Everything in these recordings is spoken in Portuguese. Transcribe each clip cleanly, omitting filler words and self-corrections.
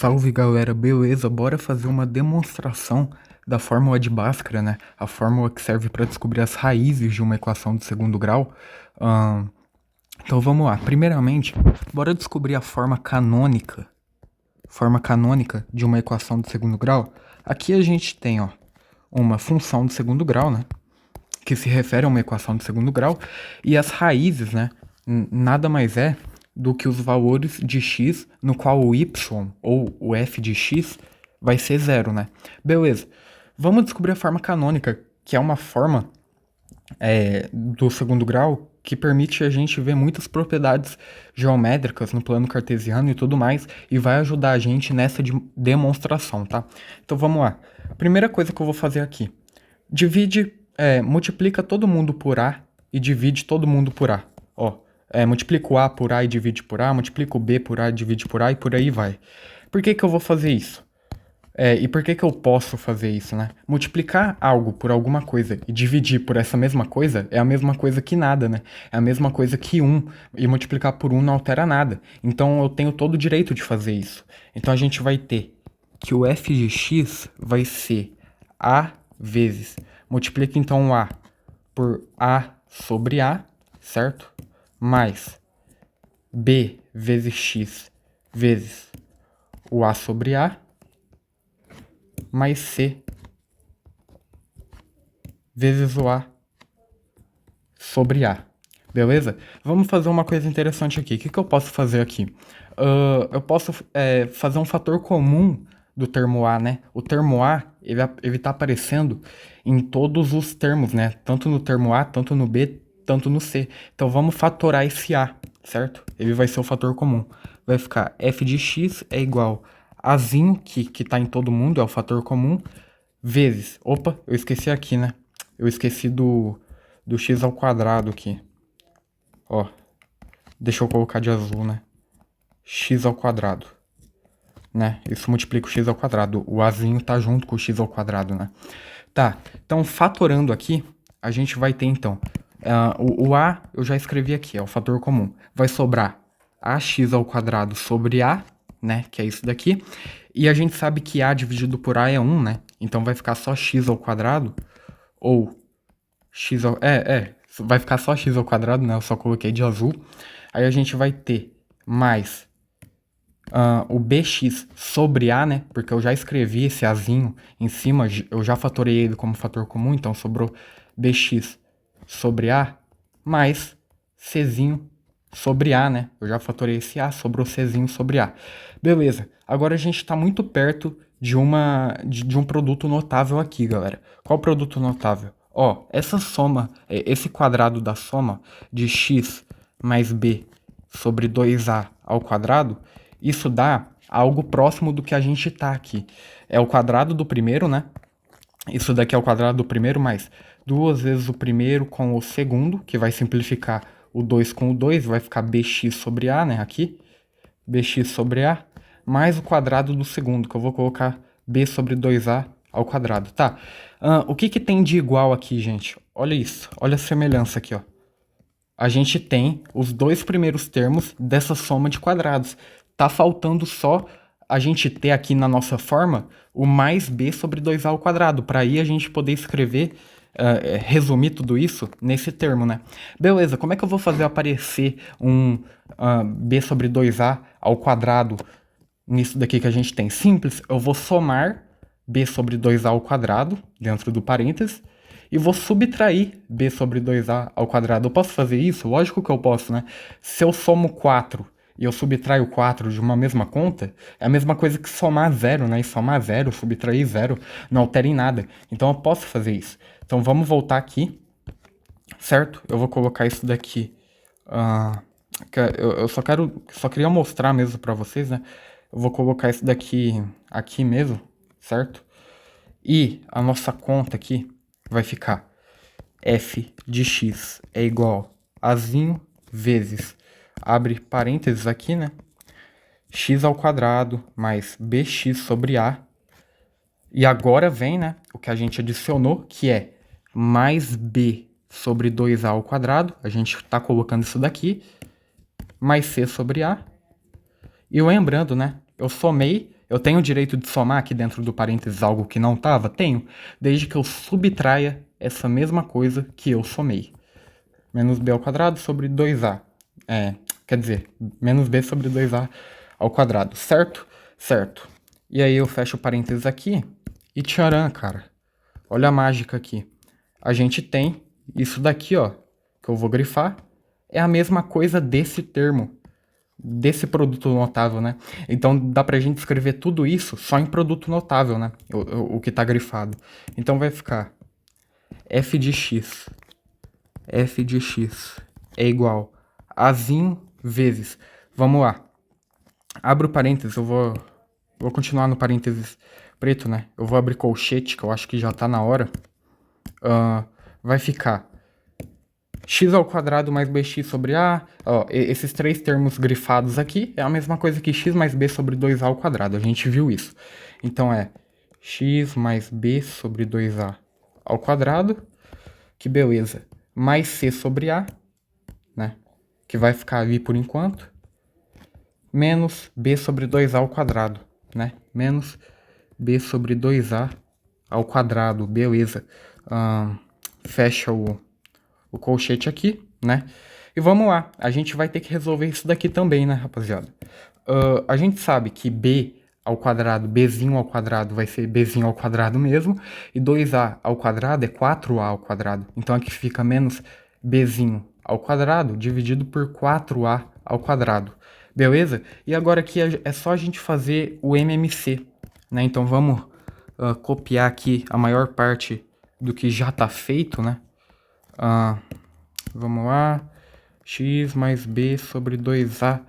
Salve galera, beleza? Bora fazer uma demonstração da fórmula de Bhaskara, né? A fórmula que serve para descobrir as raízes de uma equação de segundo grau. Então vamos lá. Primeiramente, bora descobrir a forma canônica de uma equação de segundo grau. Aqui a gente tem, ó, uma função de segundo grau, né? Que se refere a uma equação de segundo grau, e as raízes, né, nada mais é do que os valores de x, no qual o y, ou o f de x, vai ser zero, né? Beleza. Vamos descobrir a forma canônica, que é uma forma do segundo grau que permite a gente ver muitas propriedades geométricas no plano cartesiano e tudo mais, e vai ajudar a gente nessa demonstração, tá? Então vamos lá. Primeira coisa que eu vou fazer aqui. Multiplica todo mundo por A e divide todo mundo por A. Ó, multiplica o A por A e divide por A, multiplica o B por A e divide por A e por aí vai. Por que que eu vou fazer isso? E por que que eu posso fazer isso, né? Multiplicar algo por alguma coisa e dividir por essa mesma coisa é a mesma coisa que nada, né? É a mesma coisa que 1, e multiplicar por 1 não altera nada. Então eu tenho todo o direito de fazer isso. Então a gente vai ter que o f de x vai ser A vezes. Multiplica então o A por A sobre A, certo? Mais B vezes x vezes o A sobre A, mais C vezes o A sobre A. Beleza? Vamos fazer uma coisa interessante aqui. O que eu posso fazer aqui? Eu posso fazer um fator comum do termo A, né? O termo A, ele tá aparecendo em todos os termos, né? Tanto no termo A, tanto no B, tanto no C. Então vamos fatorar esse A, certo? Ele vai ser o fator comum. Vai ficar f de x é igual a Azinho, que tá em todo mundo, é o fator comum, vezes... Opa, eu esqueci aqui, né? Eu esqueci do x ao quadrado aqui. Ó, deixa eu colocar de azul, né? X ao quadrado, né? Isso multiplica o x ao quadrado. O azinho tá junto com o x ao quadrado, né? Tá, então fatorando aqui, a gente vai ter então... o a eu já escrevi aqui, é o fator comum. Vai sobrar ax ao quadrado sobre a, né? Que é isso daqui. E a gente sabe que a dividido por a é 1, né? Então vai ficar só x ao quadrado, ou x ao... vai ficar só x ao quadrado, né? Eu só coloquei de azul. Aí a gente vai ter mais o bx sobre a, né? Porque eu já escrevi esse azinho em cima, eu já fatorei ele como fator comum, então sobrou bx sobre a mais czinho sobre a, né? Eu já fatorei esse a, sobrou czinho sobre a. Beleza. Agora a gente está muito perto de um produto notável aqui, galera. Qual produto notável? Ó, essa soma, esse quadrado da soma de x mais b sobre 2a ao quadrado, isso dá algo próximo do que a gente tá aqui. É o quadrado do primeiro, né? Isso daqui é o quadrado do primeiro mais 2 vezes o primeiro com o segundo, que vai simplificar o 2 com o 2, vai ficar bx sobre a, né? Aqui, bx sobre a, mais o quadrado do segundo, que eu vou colocar b sobre 2a ao quadrado, tá? O que que tem de igual aqui, gente? Olha isso, olha a semelhança aqui, ó. A gente tem os dois primeiros termos dessa soma de quadrados. Tá faltando só a gente ter aqui na nossa forma o mais b sobre 2a ao quadrado, para aí a gente poder escrever, resumir tudo isso nesse termo, né? Beleza, como é que eu vou fazer aparecer um b sobre 2a ao quadrado nisso daqui que a gente tem? Simples, eu vou somar b sobre 2a ao quadrado dentro do parênteses e vou subtrair b sobre 2a ao quadrado. Eu posso fazer isso? Lógico que eu posso, né? Se eu somo 4 e eu subtraio 4 de uma mesma conta, é a mesma coisa que somar 0, né? E somar 0, subtrair 0, não altera em nada. Então eu posso fazer isso. Então vamos voltar aqui, certo? Eu vou colocar isso daqui. Eu só queria mostrar mesmo pra vocês, né? Eu vou colocar isso daqui aqui mesmo, certo? E a nossa conta aqui vai ficar f de x é igual a azinho vezes, abre parênteses aqui, né? X ao quadrado mais bx sobre a. E agora vem, né, o que a gente adicionou, que é mais b sobre 2a ao quadrado. A gente está colocando isso daqui, mais c sobre a. E lembrando, né, eu somei Eu tenho o direito de somar aqui dentro do parênteses algo que não estava? Tenho, desde que eu subtraia essa mesma coisa que eu somei. Menos b ao quadrado sobre 2a. Quer dizer, menos b sobre 2a ao quadrado, certo? Certo. E aí eu fecho o parênteses aqui e tcharam, cara. Olha a mágica aqui. A gente tem isso daqui, ó, que eu vou grifar, é a mesma coisa desse termo, desse produto notável, né? Então dá pra gente escrever tudo isso só em produto notável, né? O que tá grifado. Então vai ficar f de x é igual a azinho vezes. Vamos lá. Abro o parênteses, eu vou continuar no parênteses preto, né? Eu vou abrir colchete, que eu acho que já tá na hora. Vai ficar x ao quadrado mais bx sobre a. Ó, esses três termos grifados aqui é a mesma coisa que x mais b sobre 2a ao quadrado. A gente viu isso. Então é x mais b sobre 2a ao quadrado. Que beleza. Mais c sobre a, né? Que vai ficar ali por enquanto. Menos b sobre 2a ao quadrado, né? Menos b sobre 2a ao quadrado, beleza. Fecha o colchete aqui, né? E vamos lá, a gente vai ter que resolver isso daqui também, né, rapaziada? A gente sabe que b ao quadrado, bzinho ao quadrado vai ser bzinho ao quadrado mesmo, e 2a ao quadrado é 4a ao quadrado. Então aqui fica menos bzinho ao quadrado dividido por 4a ao quadrado. Beleza? E agora aqui é só a gente fazer o MMC, né? Então vamos copiar aqui a maior parte do que já está feito, né? Vamos lá. X mais b sobre 2a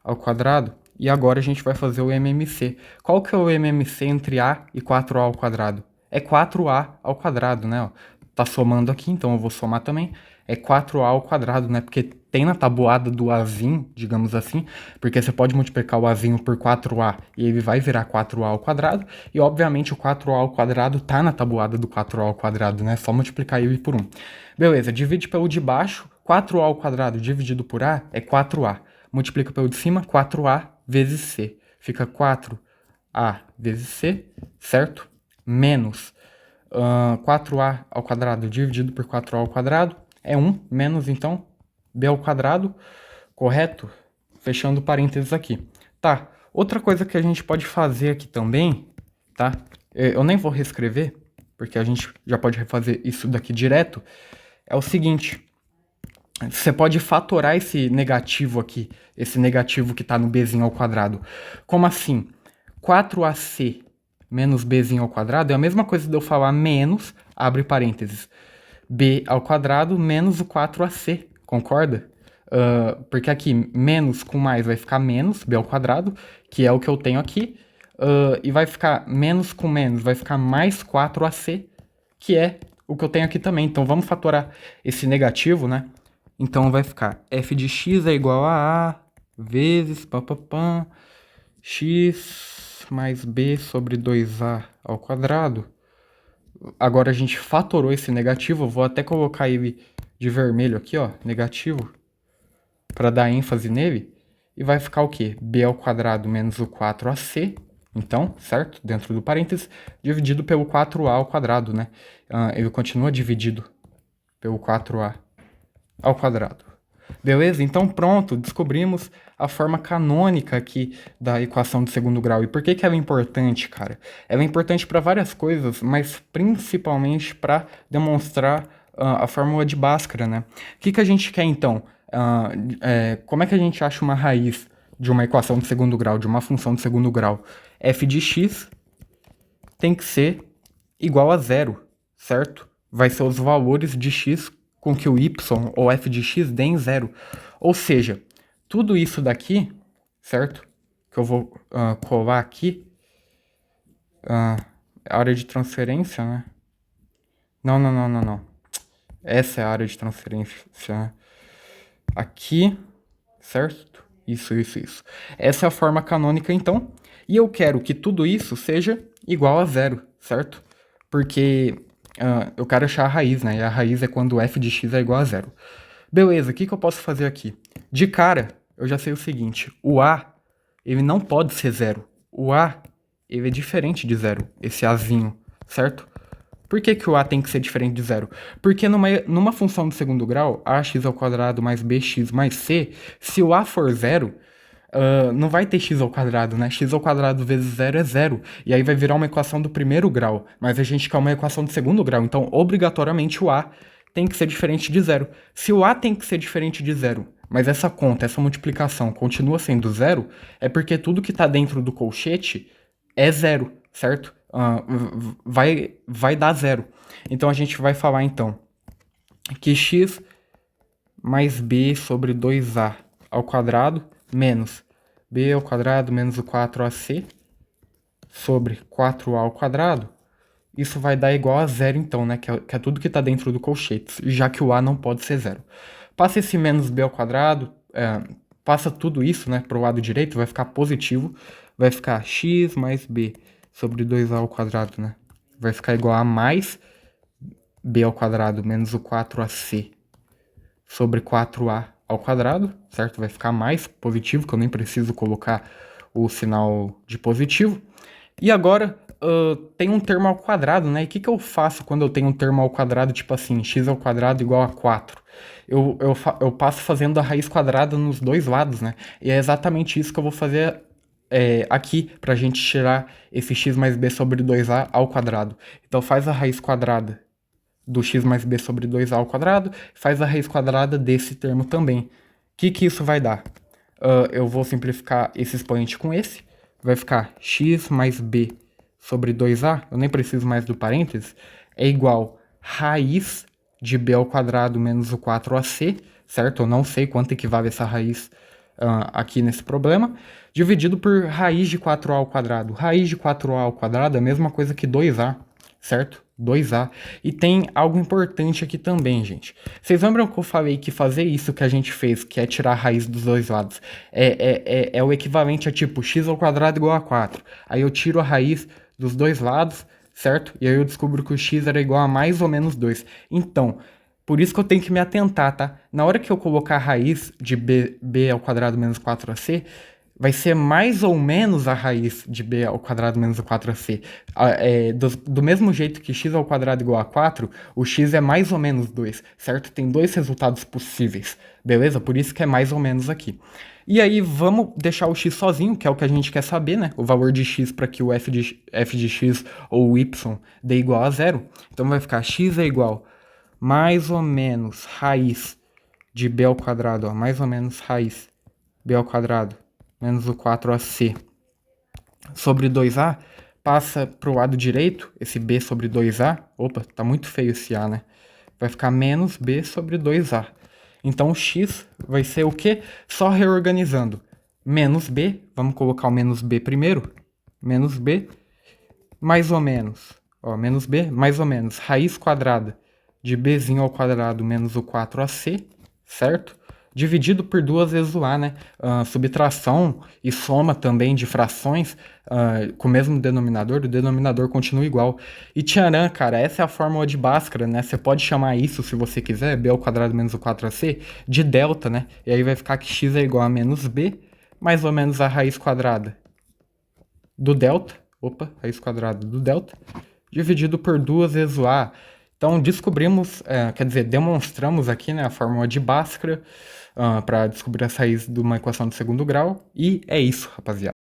ao quadrado. E agora a gente vai fazer o MMC. Qual que é o MMC entre a e 4a ao quadrado? É 4a ao quadrado, né? Ó, tá somando aqui, então eu vou somar também. É 4a ao quadrado, né? Porque tem na tabuada do azinho, digamos assim, porque você pode multiplicar o azinho por 4a e ele vai virar 4a ao quadrado. E obviamente o 4a ao quadrado tá na tabuada do 4a ao quadrado, né? Só multiplicar ele por 1. Beleza, divide pelo de baixo. 4a ao quadrado dividido por a é 4a. Multiplica pelo de cima, 4a vezes c. Fica 4a vezes c, certo? Menos 4a ao quadrado dividido por 4a ao quadrado é 1, menos então b ao quadrado, correto? Fechando parênteses aqui. Tá, outra coisa que a gente pode fazer aqui também, tá? Eu nem vou reescrever, porque a gente já pode refazer isso daqui direto. É o seguinte, você pode fatorar esse negativo aqui, esse negativo que está no bzinho ao quadrado. Como assim? 4ac menos bzinho ao quadrado é a mesma coisa de eu falar menos, abre parênteses, b ao quadrado menos o 4ac, concorda? Porque aqui menos com mais vai ficar menos, b ao quadrado, que é o que eu tenho aqui, e vai ficar menos com menos, vai ficar mais 4ac, que é o que eu tenho aqui também. Então vamos fatorar esse negativo, né? Então vai ficar f de x é igual a vezes x mais b sobre 2a ao quadrado. Agora a gente fatorou esse negativo, eu vou até colocar ele de vermelho aqui, ó, negativo, para dar ênfase nele. E vai ficar o quê? B ao quadrado menos o 4ac, então, certo? Dentro do parênteses, dividido pelo 4a ao quadrado, né? Ele continua dividido pelo 4a ao quadrado. Beleza? Então pronto, descobrimos a forma canônica aqui da equação de segundo grau. E por que ela é importante, cara? Ela é importante para várias coisas, mas principalmente para demonstrar a fórmula de Bhaskara, né? O que a gente quer então? Como é que a gente acha uma raiz de uma equação de segundo grau, de uma função de segundo grau? F de x tem que ser igual a zero, certo? Vai ser os valores de x com que o y ou f de x dê em zero. Ou seja, tudo isso daqui, certo? Que eu vou colar aqui. Área de transferência, né? Não. Essa é a área de transferência, né? Aqui, certo? Isso. Essa é a forma canônica, então. E eu quero que tudo isso seja igual a zero, certo? Porque eu quero achar a raiz, né? E a raiz é quando f de x é igual a zero. Beleza, o que eu posso fazer aqui? De cara, eu já sei o seguinte. O a, ele não pode ser zero. O a, ele é diferente de zero, esse azinho, certo? Por que que o a tem que ser diferente de zero? Porque numa função de segundo grau, ax ao quadrado mais bx mais c, se o a for zero, não vai ter x ao quadrado, né? X ao quadrado vezes zero é zero. E aí vai virar uma equação do primeiro grau. Mas a gente quer uma equação de segundo grau. Então, obrigatoriamente, o a tem que ser diferente de zero. Se o a tem que ser diferente de zero, mas essa conta, essa multiplicação continua sendo zero, é porque tudo que está dentro do colchete é zero, certo? Vai dar zero. Então, a gente vai falar, então, que x mais b sobre 2a ao quadrado menos b ao quadrado menos o 4ac sobre 4a ao quadrado, isso vai dar igual a zero então, né? Que é tudo que está dentro do colchete, já que o a não pode ser zero. Passa esse menos b ao quadrado, passa tudo isso, né, para o lado direito, vai ficar positivo, vai ficar x mais b sobre 2a ao quadrado, né? Vai ficar igual a mais b ao quadrado menos o 4ac sobre 4a ao quadrado, certo? Vai ficar mais positivo, que eu nem preciso colocar o sinal de positivo. E agora tem um termo ao quadrado, né? E o que eu faço quando eu tenho um termo ao quadrado, tipo assim, x ao quadrado igual a 4? Eu passo fazendo a raiz quadrada nos dois lados, né? E é exatamente isso que eu vou fazer aqui, pra gente tirar esse x mais b sobre 2a ao quadrado. Então faz a raiz quadrada do x mais b sobre 2a ao quadrado, faz a raiz quadrada desse termo também. O que isso vai dar? Eu vou simplificar esse expoente com esse, vai ficar x mais b sobre 2a, eu nem preciso mais do parênteses, é igual raiz de b ao quadrado menos o 4ac, certo? Eu não sei quanto equivale essa raiz aqui nesse problema, dividido por raiz de 4a ao quadrado. Raiz de 4a ao quadrado é a mesma coisa que 2a, certo? 2a. E tem algo importante aqui também, gente. Vocês lembram que eu falei que fazer isso que a gente fez, que é tirar a raiz dos dois lados, é o equivalente a tipo x ao quadrado igual a 4. Aí eu tiro a raiz dos dois lados, certo? E aí eu descubro que o x era igual a mais ou menos 2. Então, por isso que eu tenho que me atentar, tá? Na hora que eu colocar a raiz de b ao quadrado menos 4ac, vai ser mais ou menos a raiz de b ao quadrado menos o 4ac. Do mesmo jeito que x ao quadrado igual a 4, o x é mais ou menos 2, certo? Tem dois resultados possíveis, beleza? Por isso que é mais ou menos aqui. E aí vamos deixar o x sozinho, que é o que a gente quer saber, né? O valor de x para que o f de x ou o y dê igual a zero. Então vai ficar x é igual mais ou menos raiz de b ao quadrado, ó, mais ou menos raiz b ao quadrado menos o 4ac sobre 2a, passa para o lado direito, esse b sobre 2a, opa, tá muito feio esse a, né? Vai ficar menos b sobre 2a. Então o x vai ser o quê? Só reorganizando. Menos b, vamos colocar o menos b primeiro, menos b, mais ou menos, ó, menos b, mais ou menos, raiz quadrada de bzinho ao quadrado menos o 4ac, certo? Dividido por duas vezes o a, né? Subtração e soma também de frações com o mesmo denominador, o denominador continua igual. E tcharam, cara, essa é a fórmula de Bhaskara, né? Você pode chamar isso, se você quiser, b ao quadrado menos o 4ac, de delta, né? E aí vai ficar que x é igual a menos b, mais ou menos a raiz quadrada do delta, raiz quadrada do delta, dividido por duas vezes o a. Então descobrimos, quer dizer, demonstramos aqui, né, a fórmula de Bhaskara para descobrir as raízes de uma equação de segundo grau. E é isso, rapaziada.